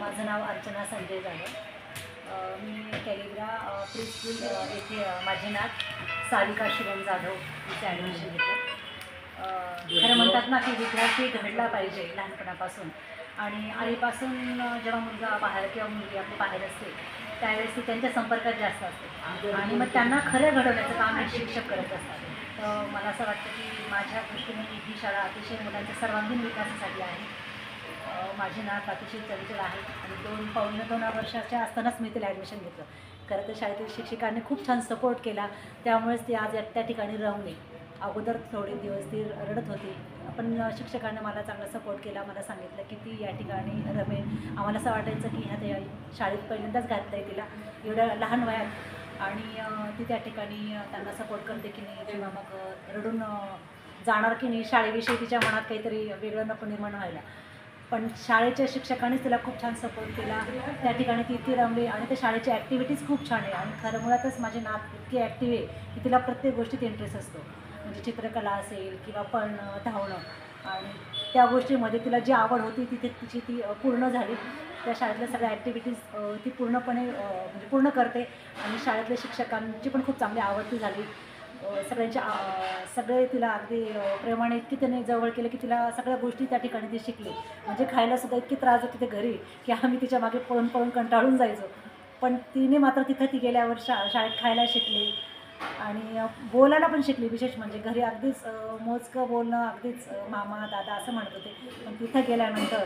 माझं नाव अर्चना संजय जाधव. मी कॅलिब्रा प्रीस्कूल येथे माझे नाव सारिका शिवम जाधव इथे ॲडमिशन घेतलं. खरं म्हणतात ना की विद्यार्थी घडला पाहिजे लहानपणापासून, आणि आईपासून जेव्हा मुलगा बाहेर किंवा मुलगी आपली बाहेर असते त्यावेळेस ती त्यांच्या संपर्कात जास्त असते, आणि मग त्यांना खरं घडवण्याचं काम हे शिक्षक करत असतात. तर मला असं वाटतं की माझ्या दृष्टीने ही शाळा अतिशय मुलांच्या सर्वांगीण विकासासाठी आहे. माझे नाक अतिशय चंचल आहे आणि 2 वर्षाच्या असतानाच मी तिला ॲडमिशन घेतलं. खरं तर शाळेतील शिक्षकांनी खूप छान सपोर्ट केला, त्यामुळेच ती आज त्या ठिकाणी रमली. अगोदर थोडे दिवस ती रडत होती, पण शिक्षकांनी मला चांगला सपोर्ट केला. मला सांगितलं की ती या ठिकाणी रमेल. आम्हाला असं वाटायचं की ह्या शाळेत पहिल्यांदाच घातलं आहे तिला एवढ्या लहान वयात, आणि ती त्या ठिकाणी त्यांना सपोर्ट करते की नाही, किंवा मग रडून जाणार की नाही शाळेविषयी तिच्या मनात काहीतरी वेगळं नको निर्माण व्हायला. पण शाळेच्या शिक्षकांनीच तिला खूप छान सपोर्ट केला. त्या ठिकाणी ती रमली, आणि त्या शाळेची ॲक्टिव्हिटीज खूप छान आहे. आणि खरं मुळातच माझे नात इतकी ॲक्टिव्ह आहे की तिला प्रत्येक गोष्टीत इंटरेस्ट असतो. म्हणजे चित्रकला असेल किंवा पळणं, धावणं, आणि त्या गोष्टीमध्ये तिला जी आवड होती तिची ती पूर्ण झाली. त्या शाळेतल्या सगळ्या ॲक्टिव्हिटीज ती पूर्णपणे म्हणजे पूर्ण करते, आणि शाळेतल्या शिक्षकांची पण खूप चांगली आवडती झाली. सगळे तिला अगदी प्रेमाने इतकी त्याने जवळ केलं की तिला सगळ्या गोष्टी त्या ठिकाणी ती शिकली. म्हणजे खायलासुद्धा इतकी त्रास देत होते घरी की आम्ही तिच्या मागे पळून पळून कंटाळून जायचो, पण तिने मात्र तिथं ती गेल्यावर शाळेत खायला शिकली आणि बोलायला पण शिकली. विशेष म्हणजे घरी अगदीच मोजकं बोलणं, अगदीच मामा दादा असं म्हणत होते, पण तिथं गेल्यानंतर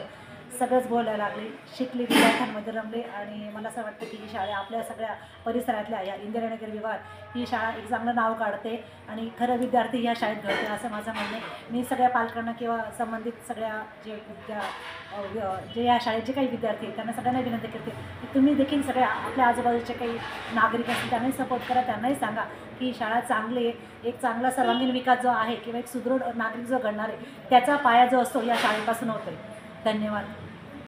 सगळंच बोलायला लागली, शिकली, विद्यार्थ्यांमध्ये रमले. आणि मला असं वाटतं की ही शाळा आपल्या सगळ्या परिसरातल्या या इंदिरानगर विभागात ही शाळा एक चांगलं नाव काढते, आणि खरं विद्यार्थी ह्या शाळेत घडते असं माझं म्हणणं आहे. मी सगळ्या पालकांना किंवा संबंधित सगळ्या जे या शाळेचे काही विद्यार्थी आहेत त्यांना सगळ्यांना विनंती करते की तुम्ही देखील सगळ्या आपल्या आजूबाजूचे काही नागरिक असतील त्यांनाही सपोर्ट करा, त्यांनाही सांगा की ही शाळा चांगली आहे. एक चांगला सर्वांगीण विकास जो आहे किंवा एक सुदृढ नागरिक जो घडणार आहे त्याचा पाया जो असतो या शाळेपासून होतो आहे. धन्यवाद.